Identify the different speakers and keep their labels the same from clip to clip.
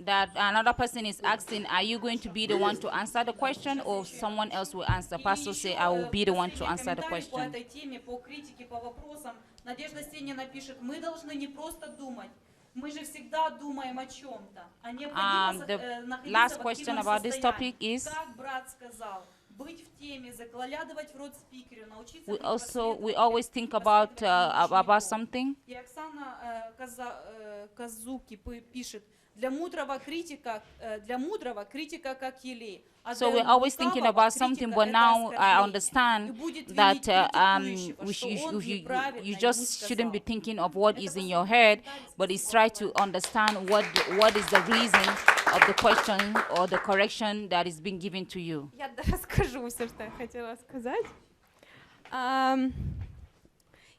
Speaker 1: That another person is asking, are you going to be the one to answer the question or someone else will answer? Pastor say, I will be the one to answer the question.
Speaker 2: По этой теме, по критике, по вопросам, Надежда Сенина пишет, мы должны не просто думать, мы же всегда думаем о чем-то. А необходимо находиться в активном состоянии. Как брат сказал, быть в теме, заглядывать в рот спикеру, научиться
Speaker 1: we always think about something.
Speaker 2: И Оксана Казуки пишет, для мудрого критика как елей.
Speaker 1: So we're always thinking about something, but now I understand that you just shouldn't be thinking of what is in your head, but it's try to understand what is the reason of the question or the correction that is being given to you.
Speaker 3: Я расскажу все, что я хотела сказать.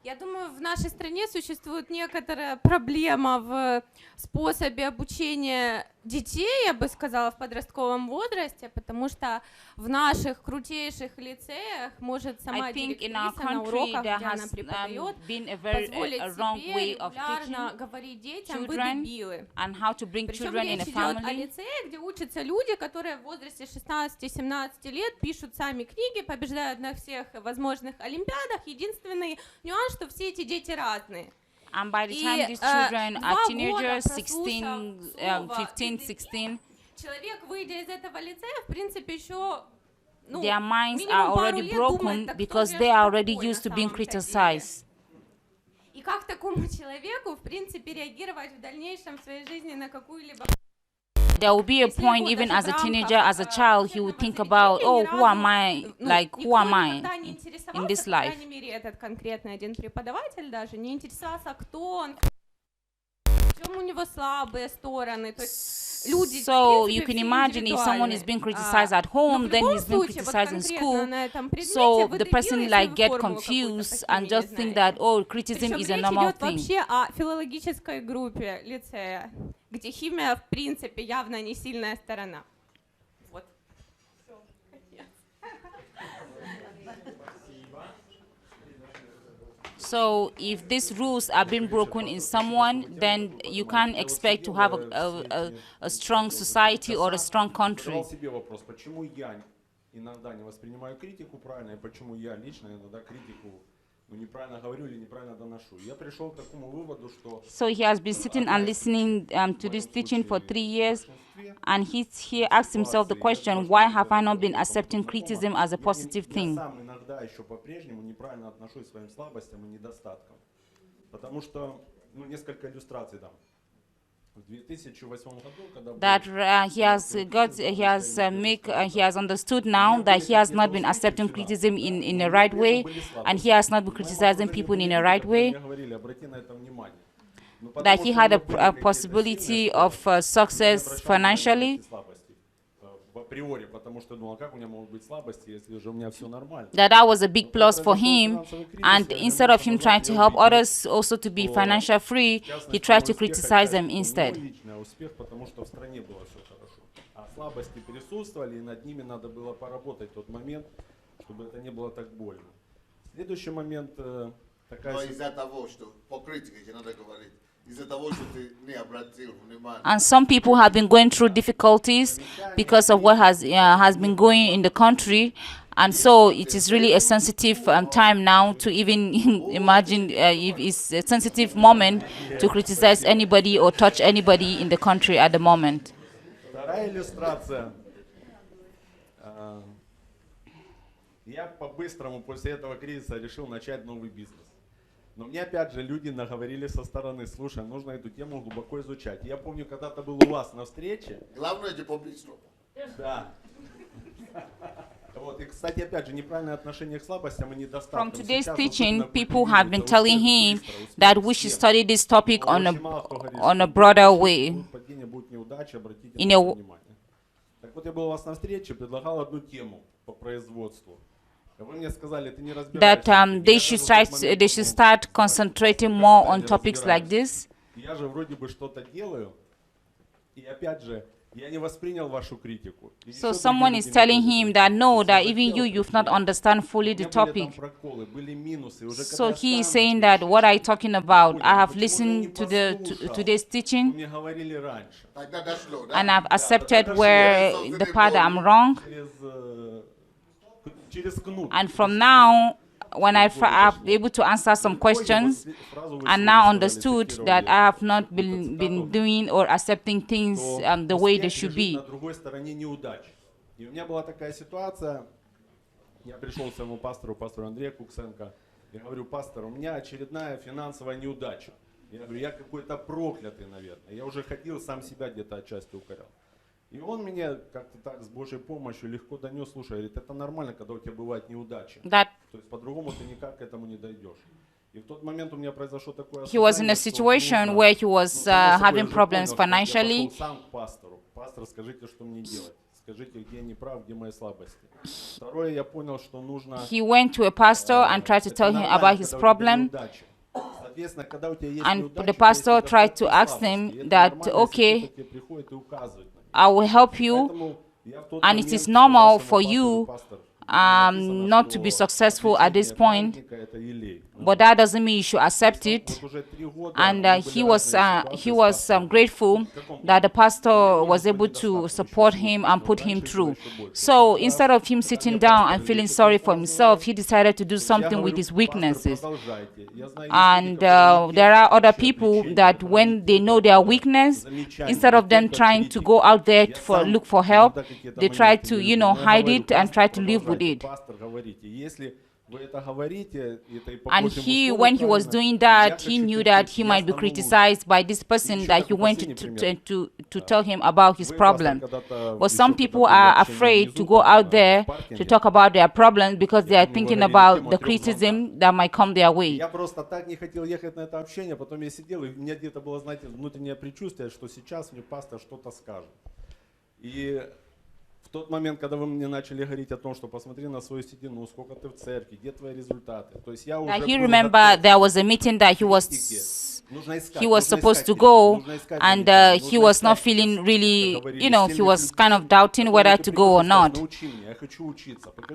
Speaker 3: Я думаю, в нашей стране существует некоторая проблема в способе обучения детей, я бы сказала, в подростковом возрасте, потому что в наших крутейших лицеях может сама директриса на уроках, где она преподает, позволить себе регулярно говорить детям, вы дебилы. Причем речь идет о лицее, где учатся люди, которые в возрасте 16-17 лет пишут сами книги, побеждают на всех возможных олимпиадах. Единственный нюанс, что все эти дети разные.
Speaker 1: And by the time these children are teenagers, 16, 15, 16, their minds are already broken because they are already used to being criticized.
Speaker 3: И как такому человеку, в принципе, реагировать в дальнейшем в своей жизни на какую-либо...
Speaker 1: There will be a point, even as a teenager, as a child, he would think about, oh, who am I in this life?
Speaker 3: По крайней мере, этот конкретный один преподаватель даже не интересовался, кто он, в чем у него слабые стороны. То есть люди,
Speaker 1: so you can imagine if someone is being criticized at home, then he's being criticized in school. So the person like get confused and just think that, oh, criticism is a normal thing.
Speaker 3: Вообще о филологической группе лицея, где химия в принципе явно не сильная сторона. Вот.
Speaker 1: So if these rules are being broken in someone, then you can't expect to have a strong society or a strong country.
Speaker 4: Почему я иногда не воспринимаю критику правильно, и почему я лично иногда критику неправильно говорю или неправильно доношу. Я пришел к такому выводу, что...
Speaker 1: So he has been sitting and listening to this teaching for 3 years, and he asked himself the question, why have I not been accepting criticism as a positive thing?
Speaker 4: Я сам иногда еще по-прежнему неправильно отношусь к своим слабостям и недостаткам. Потому что, несколько иллюстраций дам.
Speaker 1: That he has understood now that he has not been accepting criticism in a right way, and he has not been criticizing people in a right way. That he had a possibility of success financially. That was a big plus for him, and instead of him trying to help others also to be financially free, he tried to criticize them instead. And some people have been going through difficulties because of what has been going in the country, and so it is really a sensitive time now to even imagine if it's a sensitive moment to criticize anybody or touch anybody in the country at the moment.
Speaker 4: Я по-быстрому после этого кризиса решил начать новый бизнес. Но мне опять же люди наговорили со стороны, слушай, нужно эту тему глубоко изучать. Я помню, когда-то был у вас на встрече.
Speaker 5: Главное это по-быстрому.
Speaker 4: Да. Вот, и, кстати, опять же, неправильное отношение к слабостям и недостаткам.
Speaker 1: From today's teaching, people have been telling him that we should study this topic on a broader way. In a
Speaker 4: Так вот, я был у вас на встрече, предлагал одну тему по производству.
Speaker 1: That they should start concentrating more on topics like this.
Speaker 4: Я же вроде бы что-то делаю, и опять же Я не воспринял вашу критику. И
Speaker 1: So
Speaker 4: еще
Speaker 1: someone
Speaker 4: другие
Speaker 1: is
Speaker 4: люди
Speaker 1: telling
Speaker 4: мне
Speaker 1: him
Speaker 4: тоже
Speaker 1: that no,
Speaker 4: говорят.
Speaker 1: that
Speaker 4: То есть
Speaker 1: even
Speaker 4: я
Speaker 1: you've
Speaker 4: захотел
Speaker 1: not understand fully
Speaker 4: У
Speaker 1: the
Speaker 4: меня были там
Speaker 1: topic.
Speaker 4: проколы, были минусы. Уже
Speaker 1: So
Speaker 4: когда я
Speaker 1: he is
Speaker 4: сам
Speaker 1: saying
Speaker 4: начал
Speaker 1: that what are you
Speaker 4: чуть-чуть
Speaker 1: talking about?
Speaker 4: понял,
Speaker 1: I have
Speaker 4: почему же я не
Speaker 1: listened to the
Speaker 4: послушал,
Speaker 1: today's
Speaker 4: что
Speaker 1: teaching
Speaker 4: мне говорили раньше.
Speaker 1: and I've
Speaker 4: Да,
Speaker 1: accepted
Speaker 4: тогда
Speaker 1: where
Speaker 4: дошло.
Speaker 1: the part that I'm wrong.
Speaker 4: Через кнут.
Speaker 1: And from now, when I'm able to answer some questions, and now understood that I have not been doing or accepting things the way they should be.
Speaker 4: На другой стороне неудач. И у меня была такая ситуация. Я пришел к своему пастору Андрею Куксенко. Я говорю: пастор, у меня очередная финансовая неудача. Я говорю: я какой-то проклятый, наверное. Я уже ходил, сам себя где-то отчасти укорял. И он мне как-то так с Божьей помощью легко донес: слушай, говорит, это нормально, когда у тебя бывают неудачи. То есть по-другому ты никак к этому не дойдешь. И в тот момент у меня произошло такое
Speaker 1: He was in a situation where he was having problems financially.
Speaker 4: Я пошел сам к пастору. Пастор, скажите, что мне делать? Скажите, где я не прав, где мои слабости. Второе, я понял, что нужно...
Speaker 1: He went to a pastor and tried to tell him about his problem. And the pastor tried to ask him that, okay, I will help you, and it is normal for you not to be successful at this point, but that doesn't mean you should accept it. And he was grateful that the pastor was able to support him and put him through. So instead of him sitting down and feeling sorry for himself, he decided to do something with his weaknesses. And there are other people that when they know their weakness, instead of them trying to go out there for look for help, they try to, hide it and try to live with it. And when he was doing that, he knew that he might be criticized by this person that he went to tell him about his problem. But some people are afraid to go out there to talk about their problems because they are thinking about the criticism that might come their way.
Speaker 4: Я просто так не хотел ехать на это общение, потом я сидел, и у меня где-то было, знаете, внутреннее предчувствие, что сейчас мне пастор что-то скажет. И в тот момент, когда вы мне начали говорить о том, что посмотри на свою седину, сколько ты в церкви, где твои результаты. То есть я уже
Speaker 1: he remembered there was a meeting that he was supposed to go, and he was not feeling really, he was kind of doubting whether to go or not.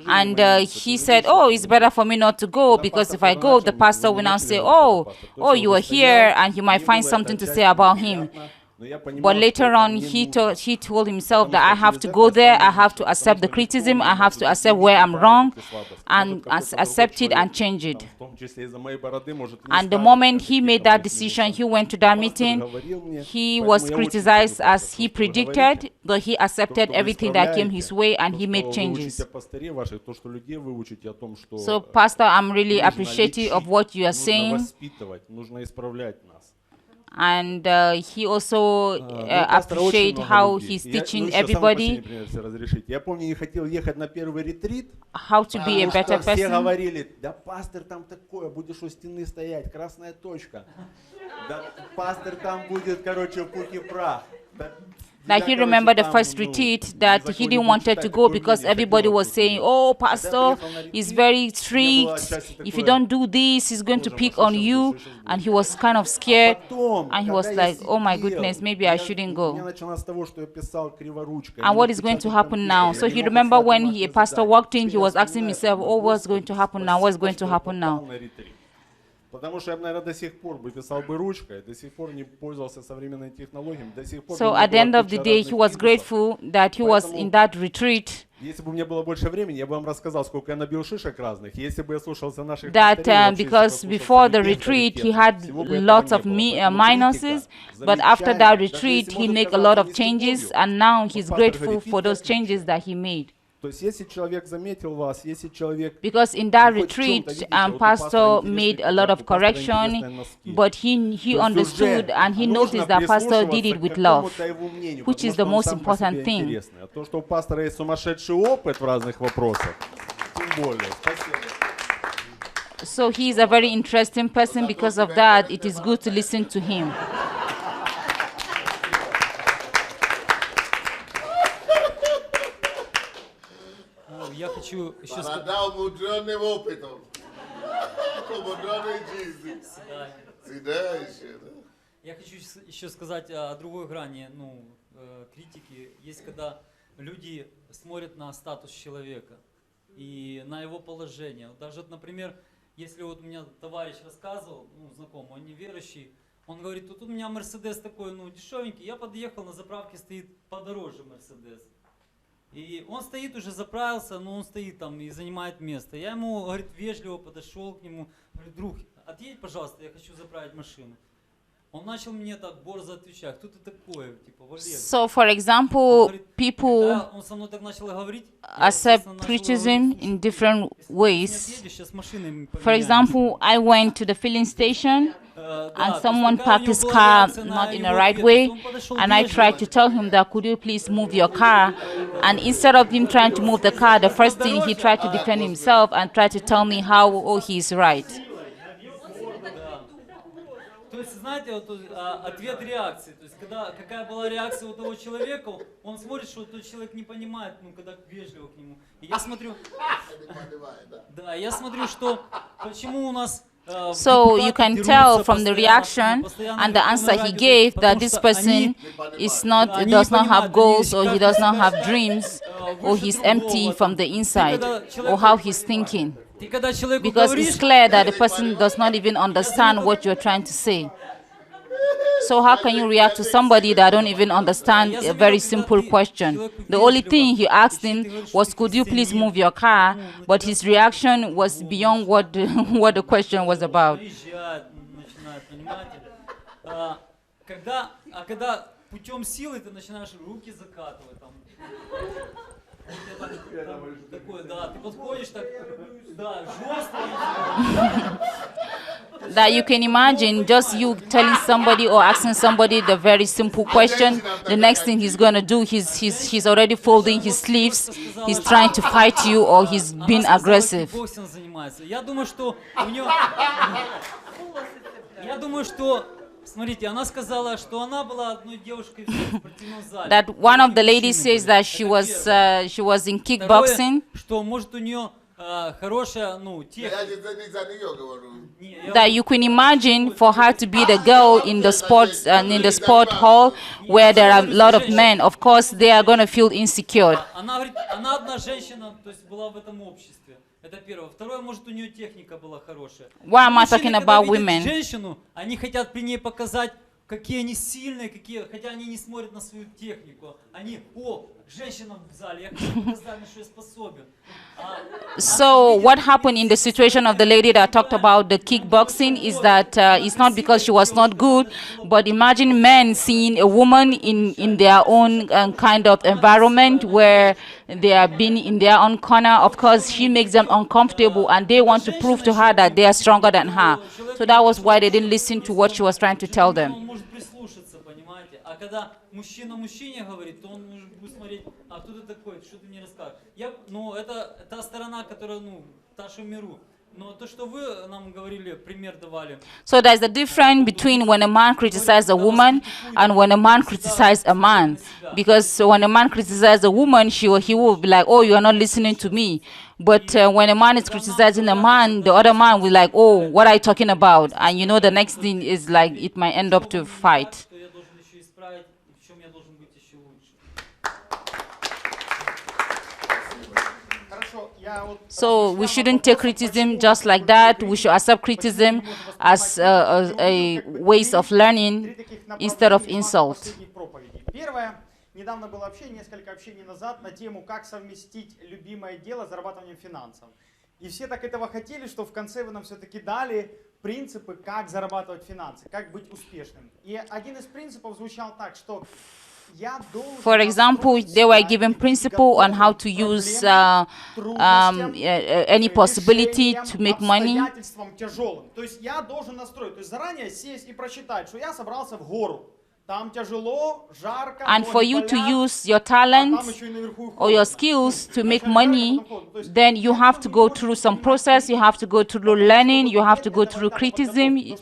Speaker 1: And he said, oh, it's better for me not to go, because if I go, the pastor will now say, oh, you are here, and he might find something to say about him. But later on, he told himself that I have to go there, I have to accept the criticism, I have to accept where I'm wrong, and accept it and change it. And the moment he made that decision, he went to that meeting, he was criticized as he predicted, but he accepted everything that came his way and he made changes. So, Pastor, I'm really appreciative of what you are saying. And he also appreciate how he's teaching everybody how to be a better person.
Speaker 4: Говорили: да, пастор, там такое, будешь у стены стоять, красная точка. Да, пастор, там будет, короче, пух и прах.
Speaker 1: Like he remembered the first retreat that he didn't want to go because everybody was saying, oh, pastor is very strict. If you don't do this, he's going to pick on you. And he was kind of scared. And he was like, oh my goodness, maybe I shouldn't go. And what is going to happen now? So he remembered when a pastor walked in, he was asking himself, oh, what's going to happen now? What's going to happen now?
Speaker 4: Потому что я, наверное, до сих пор бы писал бы ручкой, до сих пор не пользовался современными технологиями, до сих пор...
Speaker 1: So at the end of the day, he was grateful that he was in that retreat.
Speaker 4: Если бы у меня было больше времени, я бы вам рассказал, сколько я набил шишек разных. Если бы я слушался наших
Speaker 1: that because before the retreat he had lots of minuses, but after that retreat he made a lot of changes, and now he's grateful for those changes that he made. Because in that retreat, pastor made a lot of correction, but he understood and he noticed that pastor did it with love, which is the most important thing. So he is a very interesting person. Because of that, it is good to listen to him.
Speaker 5: Я хочу еще сказать... Я хочу еще сказать о другой грани, критики. Есть когда люди смотрят на статус человека и на его положение. Вот даже, например, если вот у меня товарищ рассказывал, знакомый, он неверующий, он говорит, тут у меня Мерседес такой, дешевенький, я подъехал, на заправке стоит подороже Мерседес. И он стоит, уже заправился, но он стоит там и занимает место. Я ему, говорит, вежливо подошел к нему, говорю, друг, отъедь, пожалуйста, я хочу заправить машину. Он начал мне так борзо отвечать, кто ты такой, типа, Валер.
Speaker 1: So, for example, people
Speaker 5: Он со мной так начал говорить,
Speaker 1: accept criticism in different ways. For example, I went to the filling station and someone parked his car not in the right way, and I tried to tell him that, could you please move your car? And instead of him trying to move the car, the first thing he tried to defend himself and tried to tell me how he's right.
Speaker 5: То есть, знаете, вот ответ реакции. То есть, когда какая была реакция у того человека, он смотрит, что тот человек не понимает, когда вежливо к нему. И я смотрю, да, я смотрю, что почему у нас
Speaker 1: So you can tell from the reaction and the answer he gave that this person does not have goals, or he does not have dreams, or he's empty from the inside, or how he's thinking. Because it's clear that the person does not even understand what you're trying to say. So how can you react to somebody that don't even understand a very simple question? The only thing he asked him was, could you please move your car? But his reaction was beyond what the question was about.
Speaker 5: Когда путем силы ты начинаешь руки закатывать, такой, да, ты подходишь так, да, жестко.
Speaker 1: That you can imagine just you telling somebody or asking somebody the very simple question. The next thing he's gonna do, he's already folding his sleeves. He's trying to fight you, or he's being aggressive.
Speaker 5: Я думаю, что смотрите, она сказала, что она была одной девушкой в спортивном зале.
Speaker 1: That one of the ladies says that she was in kickboxing.
Speaker 5: Что может у нее хорошая, техника.
Speaker 1: That you can imagine for her to be the girl in the sports in the sport hall where there are a lot of men. Of course, they are going to feel insecure.
Speaker 5: Она говорит, она одна женщина, то есть была в этом обществе. Это первое. Второе, может, у нее техника была хорошая.
Speaker 1: Why am I talking about women?
Speaker 5: Женщину, они хотят при ней показать, какие они сильные, хотя они не смотрят на свою технику. Они, женщина в зале, я хочу показать, на что я способен.
Speaker 1: So what happened in the situation of the lady that talked about the kickboxing is that it's not because she was not good, but imagine men seeing a woman in their own kind of environment where they are being in their own corner. Of course, she makes them uncomfortable, and they want to prove to her that they are stronger than her. So that was why they didn't listen to what she was trying to tell them.
Speaker 5: А когда мужчина мужчине говорит, то он будет смотреть, а кто ты такой, что ты мне расскажешь. Это та сторона, которая, та, что в миру. Но то, что вы нам говорили, пример давали.
Speaker 1: So there's a difference between when a man criticizes a woman and when a man criticizes a man. Because when a man criticizes a woman, he will be like, oh, you are not listening to me. But when a man is criticizing a man, the other man will be like, oh, what are you talking about? And the next thing is like, it might end up to fight. So we shouldn't take criticism just like that. We should accept criticism as a ways of learning instead of insult.
Speaker 6: Недавно было общение, несколько общений назад, на тему, как совместить любимое дело с зарабатыванием финансов. И все так этого хотели, что в конце вы нам все-таки дали принципы, как зарабатывать финансы, как быть успешным. И один из принципов звучал так, что
Speaker 1: for example, they were given principle on how to use any possibility to make money.
Speaker 6: То есть я должен настроить, то есть заранее сесть и просчитать, что я собрался в гору. Там тяжело, жарко,
Speaker 1: and for you to use your talents or your skills to make money, then you have to go through some process, you have to go through learning, you have to go through criticisms,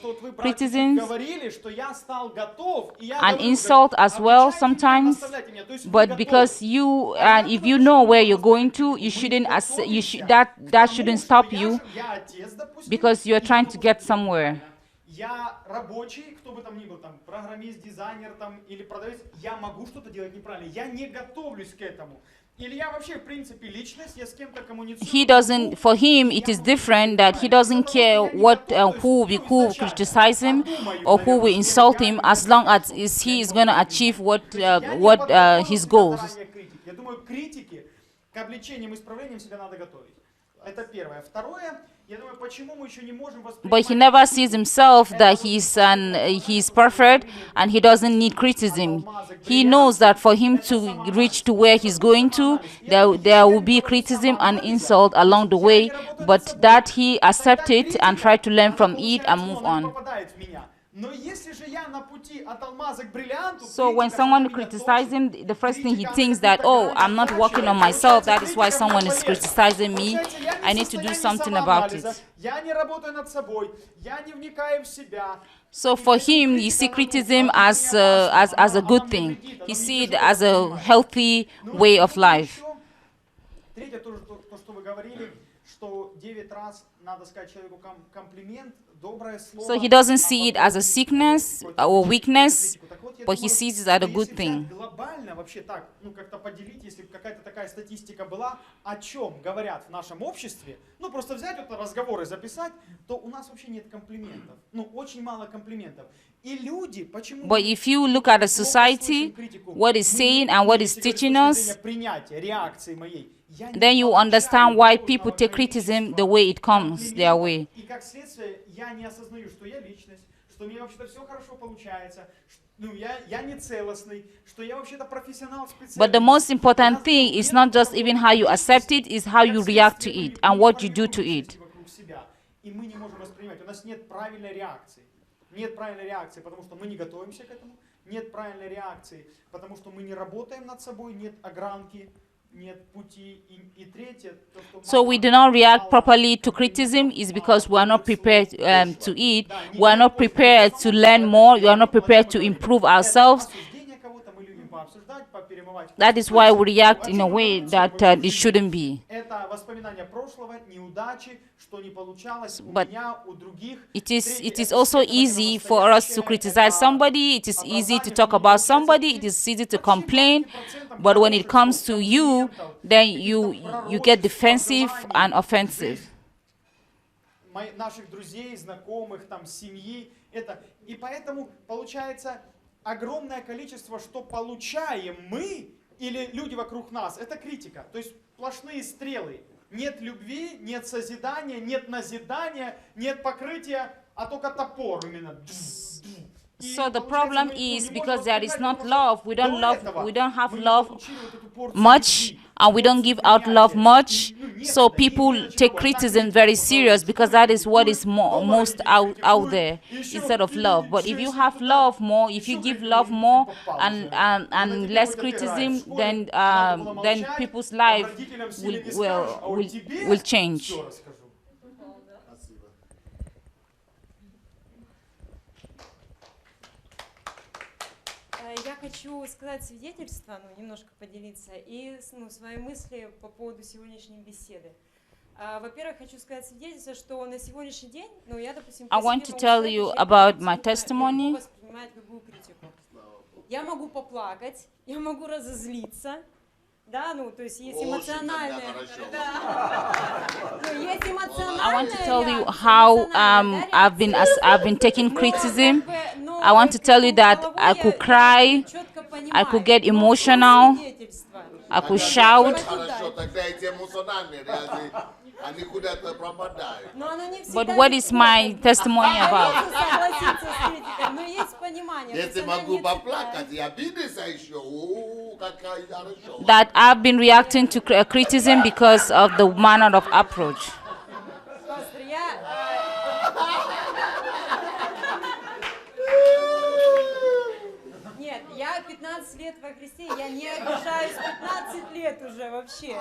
Speaker 1: and insult as well sometimes. But because if you know where you're going to, that shouldn't stop you, because you're trying to get somewhere.
Speaker 6: я рабочий, кто бы там ни был, там, программист, дизайнер там, или продавец, я могу что-то делать неправильно, я не готовлюсь к этому. Или я вообще, в принципе, личность, я с кем-то коммуницирую.
Speaker 1: He doesn't, for him, it is different that he doesn't care what, who will criticize him or who will insult him, as long as he is going to achieve what his goals.
Speaker 6: Я думаю, к критике, к обличениям, исправлениям себя надо готовить. Это первое. Второе, я думаю, почему мы еще не можем
Speaker 1: But he never sees himself that he's perfect and he doesn't need criticism. He knows that for him to reach to where he's going to, there will be criticism and insult along the way, but that he accepts it and try to learn from it and move on. So when someone criticizes him, the first thing he thinks that, oh, I'm not working on myself, that is why someone is criticizing me, I need to do something about it. So for him, he sees criticism as a good thing. He sees it as a healthy way of life. So he doesn't see it as a sickness or weakness, but he sees it as a good thing.
Speaker 6: Глобально вообще так, как-то поделить, если какая-то такая статистика была, о чем говорят в нашем обществе, просто взять вот разговоры, записать, то у нас вообще нет комплиментов. Очень мало комплиментов. И люди, почему...
Speaker 1: But if you look at a society, what is saying and what is teaching us,
Speaker 6: реакции моей,
Speaker 1: then you understand why people take criticism the way it comes their way.
Speaker 6: И как следствие, я не осознаю, что я личность, что мне вообще-то все хорошо получается, я не целостный, что я вообще-то профессионал, специалист.
Speaker 1: But the most important thing is not just even how you accept it, is how you react to it and what you do to it.
Speaker 6: И мы не можем воспринимать, у нас нет правильной реакции. Нет правильной реакции, потому что мы не готовимся к этому. Нет правильной реакции, потому что мы не работаем над собой, нет огранки.
Speaker 1: So we do not react properly to criticism is because we are not prepared to it. We are not prepared to learn more. We are not prepared to improve ourselves. That is why we react in a way that it shouldn't be. But it is also easy for us to criticize somebody. It is easy to talk about somebody. It is easy to complain. But when it comes to you, then you get defensive and offensive.
Speaker 6: Наших друзей, знакомых, семьи. И поэтому получается огромное количество, что получаем мы или люди вокруг нас, это критика. То есть сплошные стрелы. Нет любви, нет созидания, нет назидания, нет покрытия, а только топор именно.
Speaker 1: So the problem is because there is not love. We don't have love much, and we don't give out love much. So people take criticism very serious because that is what is most out there instead of love. But if you have love more, if you give love more and less criticism, then people's life will change.
Speaker 7: Я хочу сказать свидетельство, немножко поделиться, и свои мысли по поводу сегодняшней беседы. Во-первых, хочу сказать свидетельство, что на сегодняшний день, я, допустим,
Speaker 1: I want to tell you about my testimony.
Speaker 7: Воспринимать любую критику. Я могу поплакать, я могу разозлиться, да, то есть есть эмоциональное. Есть эмоциональное.
Speaker 1: I want to tell you how I've been taking criticism. I want to tell you that I could cry, I could get emotional, I could shout. But what is my testimony about? That I've been reacting to criticism because of the manner of approach.
Speaker 7: Я 15 лет во Христе, я не обижаюсь 15 лет уже вообще.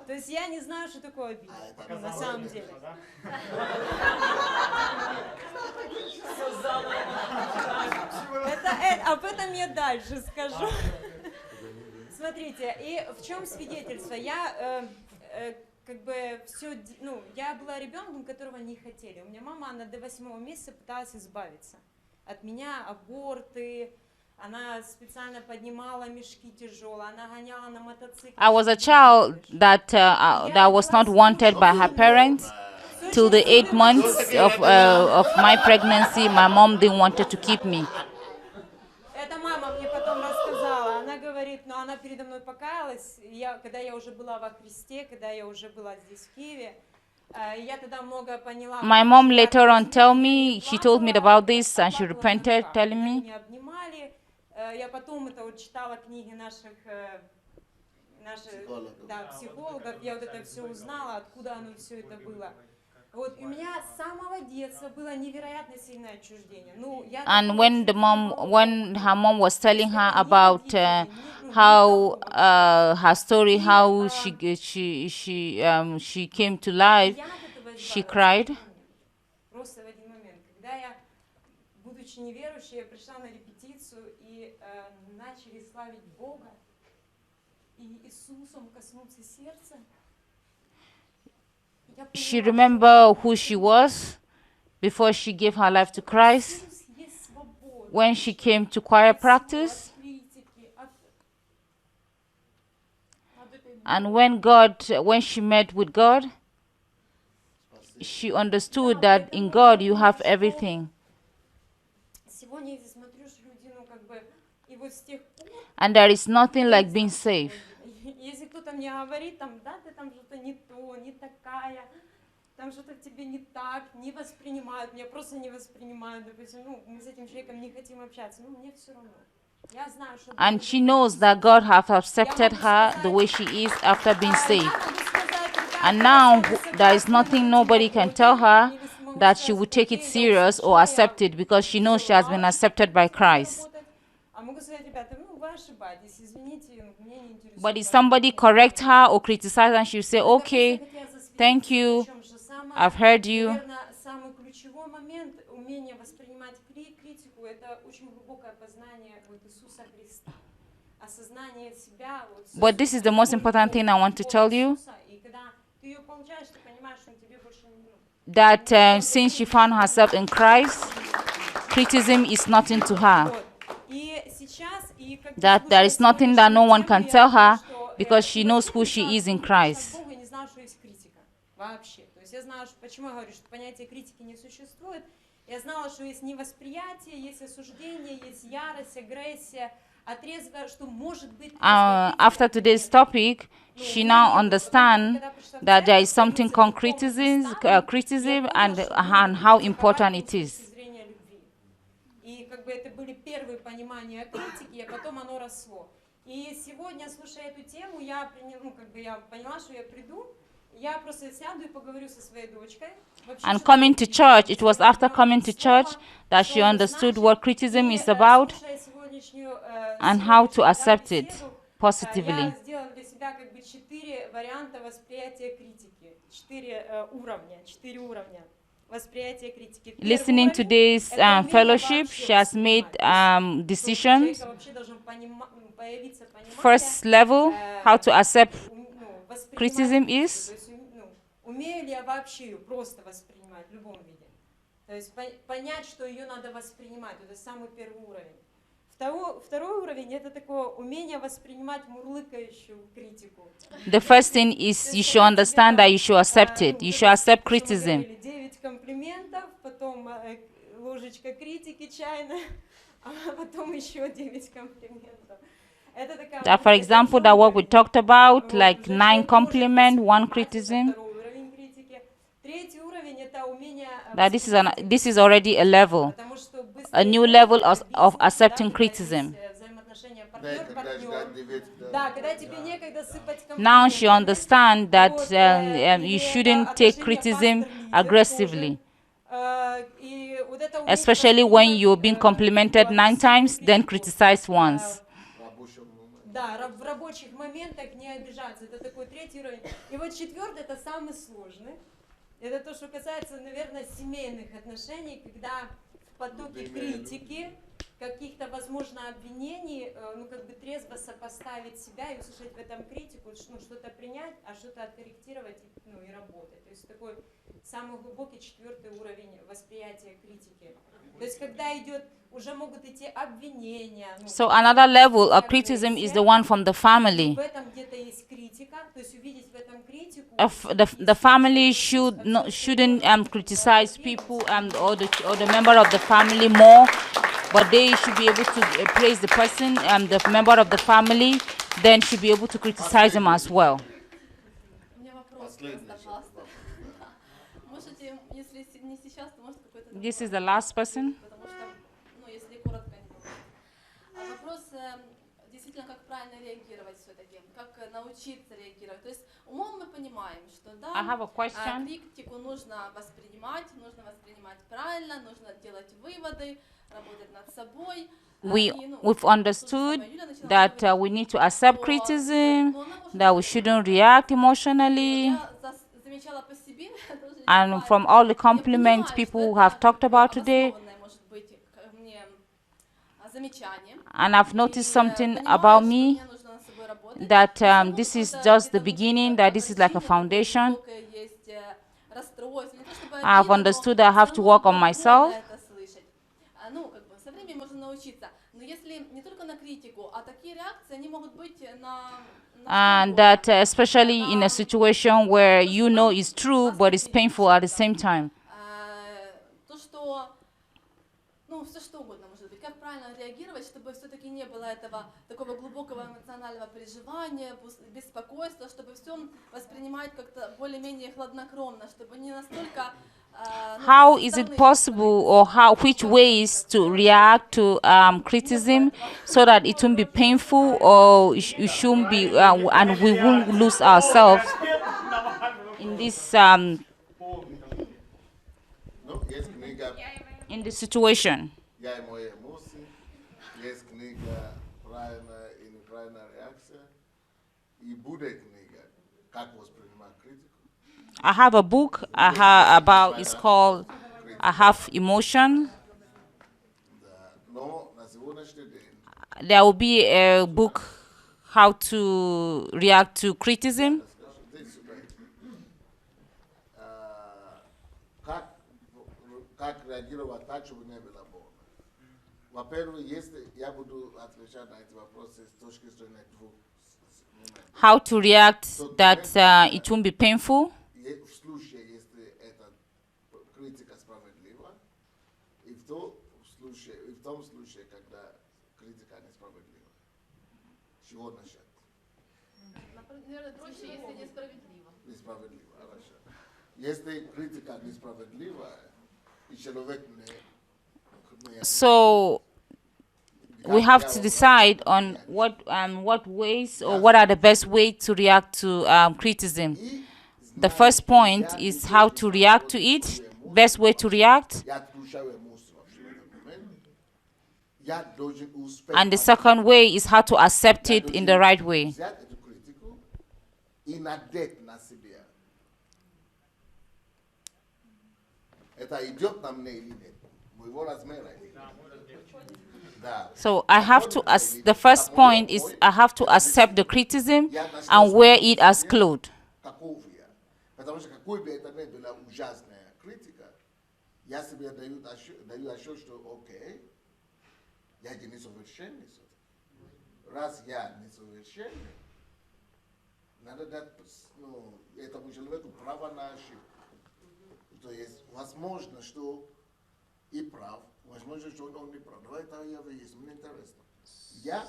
Speaker 7: То есть я не знаю, что такое обида, на самом деле. Об этом я дальше скажу. Смотрите, и в чем свидетельство? Я как бы все, ну, я была ребенком, которого не хотели. У меня мама, она до 8 месяца пыталась избавиться от меня, аборты, она специально поднимала мешки тяжелые, она гоняла на мотоцикле.
Speaker 1: I was a child that was not wanted by her parents. Till the 8 months of my pregnancy, my mom didn't want to keep me.
Speaker 7: Это мама мне потом рассказала. Она говорит, но она передо мной покаялась, когда я уже была во Христе, когда я уже была здесь в Киеве. Я тогда много поняла.
Speaker 1: My mom later on she told me about this and she repented, telling me.
Speaker 7: Меня обнимали. Я потом это вот читала книги наших психологов. Я вот это все узнала, откуда оно все это было. Вот, у меня с самого детства было невероятно сильное отчуждение.
Speaker 1: And when her mom was telling her about how her story, how she came to life, she cried.
Speaker 7: Просто в один момент, когда я, будучи неверующей, я пришла на репетицию и начали славить Бога, и Иисусом коснуться сердца.
Speaker 1: She remembered who she was before she gave her life to Christ. When she came to choir practice, and when she met with God, she understood that in God you have everything. And there is nothing like being safe.
Speaker 7: Если кто-то мне говорит, там, да, ты там что-то не то, не такая, там что-то в тебе не так, не воспринимают, меня просто не воспринимают, допустим, мы с этим человеком не хотим общаться, мне все равно. Я знаю, что...
Speaker 1: And she knows that God has accepted her the way she is after being saved. And now there is nothing nobody can tell her that she would take it serious or accept it because she knows she has been accepted by Christ. But if somebody correct her or criticize her, she'll say, okay, thank you, I've heard you. But this is the most important thing I want to tell you, that since she found herself in Christ, criticism is nothing to her. That there is nothing that no one can tell her because she knows who she is in Christ. After today's topic, she now understands that there is something called criticism and how important it is.
Speaker 7: Это были первые понимания критики, а потом оно росло. И сегодня, слушая эту тему, я поняла, что я приду, я просто сяду и поговорю со своей дочкой.
Speaker 1: And coming to church, it was after coming to church that she understood what criticism is about and how to accept it positively.
Speaker 7: Я сделала для себя 4 варианта восприятия критики, 4 уровня.
Speaker 1: Listening to this fellowship, she has made decisions. First level, how to accept criticism is.
Speaker 7: Умею ли я вообще ее просто воспринимать в любом виде? То есть понять, что ее надо воспринимать, это самый первый уровень. Второй уровень — это такое умение воспринимать мурлыкающую критику.
Speaker 1: The first thing is you should understand that you should accept it. You should accept criticism.
Speaker 7: 9 комплиментов, потом ложечка критики чайная, а потом еще 9 комплиментов.
Speaker 1: That, for example, that what we talked about, like 9 compliments, 1 criticism. That this is already a level, a new level of accepting criticism. Now she understands that you shouldn't take criticism aggressively. Especially when you're being complimented 9 times, then criticize once.
Speaker 7: Да, в рабочих моментах не обижаться. Это такой 3-й уровень. И вот 4-й — это самый сложный. Это то, что касается, наверное, семейных отношений, когда в потоке критики каких-то, возможно, обвинений, ну, как бы трезво сопоставить себя и услышать в этом критику, ну, что-то принять, а что-то откорректировать, ну, и работать. То есть такой самый глубокий 4-й уровень восприятия критики. То есть когда идет, уже могут идти обвинения. Ну,
Speaker 1: So another level of criticism is the one from the family.
Speaker 7: В этом где-то есть критика, то есть увидеть в этом критику.
Speaker 1: The family shouldn't criticize people or the member of the family more, but they should be able to praise the person, the member of the family, then should be able to criticize them as well.
Speaker 8: У меня вопрос просто, пастор. Можете, если не сейчас, то может какой-то...
Speaker 1: This is the last person.
Speaker 8: Потому что, ну, если коротко не получится. Вопрос действительно, как правильно реагировать все-таки, как научиться реагировать. То есть умом мы понимаем, что да,
Speaker 1: I have a question.
Speaker 8: критику нужно воспринимать правильно, нужно делать выводы, работать над собой.
Speaker 1: We've understood that we need to accept criticism, that we shouldn't react emotionally. And from all the compliments people have talked about today, and I've noticed something about me, that this is just the beginning, that this is like a foundation. I've understood that I have to work on myself. And that especially in a situation where you know it's true, but it's painful at the same time.
Speaker 8: Ну, все что угодно может быть. Как правильно реагировать, чтобы все-таки не было этого такого глубокого эмоционального переживания, беспокойства, чтобы все воспринимать как-то более-менее хладнокровно, чтобы не настолько...
Speaker 1: How is it possible, or which ways to react to criticism so that it won't be painful, or it shouldn't be, and we won't lose ourselves in this in this situation? I have a book about, it's called I Have Emotion. There will be a book how to react to criticism.
Speaker 9: Как реагировать так, чтобы не было больно. Во-первых, если я буду отвечать на эти вопросы с точки зрения двух моментов.
Speaker 1: How to react that it won't be painful.
Speaker 9: В случае, если эта критика справедлива, и в том случае, когда критика несправедлива. С чего начать?
Speaker 8: Наверное, проще, если несправедливо.
Speaker 9: Несправедливо, хорошо. Если критика несправедлива,
Speaker 1: so we have to decide on what ways, or what are the best ways to react to criticism. The first point is how to react to it, best way to react. And the second way is how to accept it in the right way. So I have to, the first point is I have to accept the criticism and wear it as clothes.
Speaker 9: То есть возможно, что и прав, возможно, что он не прав. Давай это я выясню, мне интересно.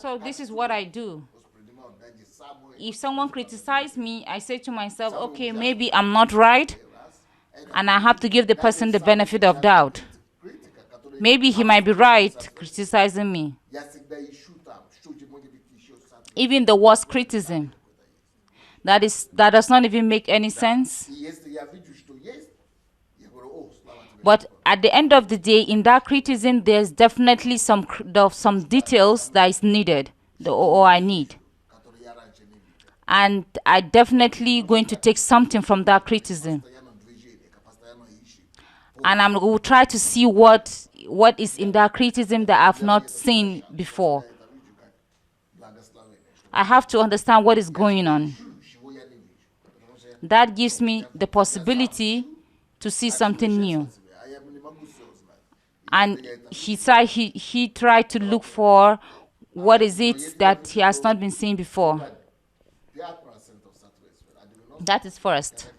Speaker 1: So this is what I do. If someone criticizes me, I say to myself, okay, maybe I'm not right, and I have to give the person the benefit of doubt. Maybe he might be right criticizing me. Even the worst criticism, that does not even make any sense. But at the end of the day, in that criticism, there's definitely some details that is needed, or I need. And I definitely going to take something from that criticism. And I will try to see what what is in that criticism that I've not seen before. I have to understand what is going on. That gives me the possibility to see something new. And he tried to look for what is it that he has not been seeing before. That is first.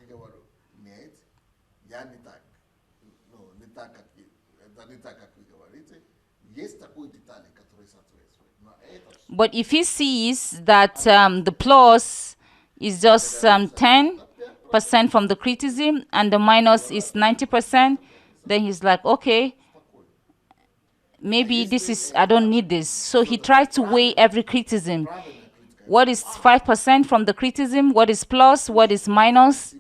Speaker 1: But if he sees that the plus is just 10% from the criticism and the minus is 90%, then he's like, okay, maybe this is, I don't need this. So he tried to weigh every criticism. What is 5% from the criticism? What is plus? What is minus?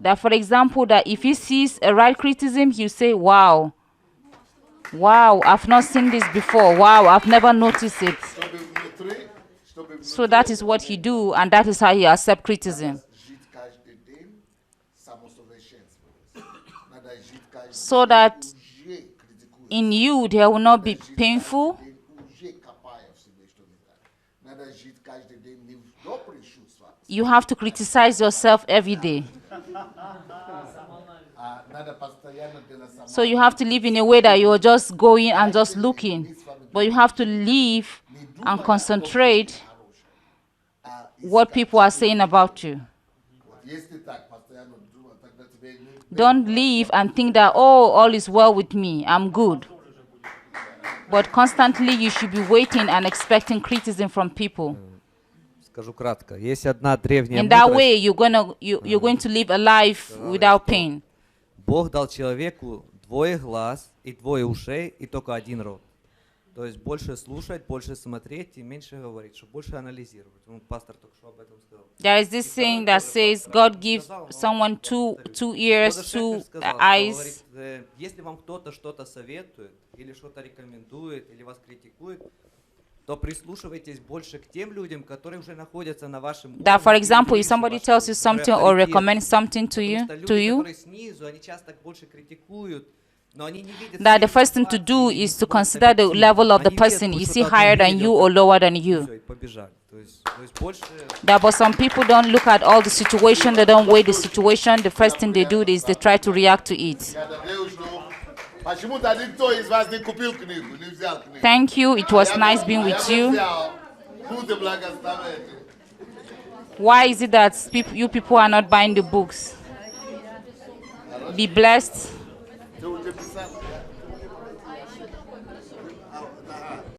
Speaker 1: That, for example, that if he sees a right criticism, he'll say, wow, I've not seen this before. Wow, I've never noticed it. So that is what he do, and that is how he accepts criticism. So that in you there will not be painful. You have to criticize yourself every day. So you have to live in a way that you're just going and just looking. But you have to live and concentrate what people are saying about you. Don't live and think that, oh, all is well with me, I'm good. But constantly you should be waiting and expecting criticism from people. In that way, you're going to live a life without pain.
Speaker 10: Бог дал человеку двое глаз и двое ушей и только один рот. То есть больше слушать, больше смотреть и меньше говорить, чтобы больше анализировать. Пастор только что об этом сказал.
Speaker 1: There is this thing that says God gives someone two ears, two eyes.
Speaker 10: Если вам кто-то что-то советует или что-то рекомендует или вас критикует, то прислушивайтесь больше к тем людям, которые уже находятся на вашем уровне.
Speaker 1: That, for example, if somebody tells you something or recommends something to you, that the first thing to do is to consider the level of the person. Is he higher than you or lower than you? That, but some people don't look at all the situation. They don't weigh the situation. The first thing they do is they try to react to it. Thank you. It was nice being with you. Why is it that you people are not buying the books? Be blessed.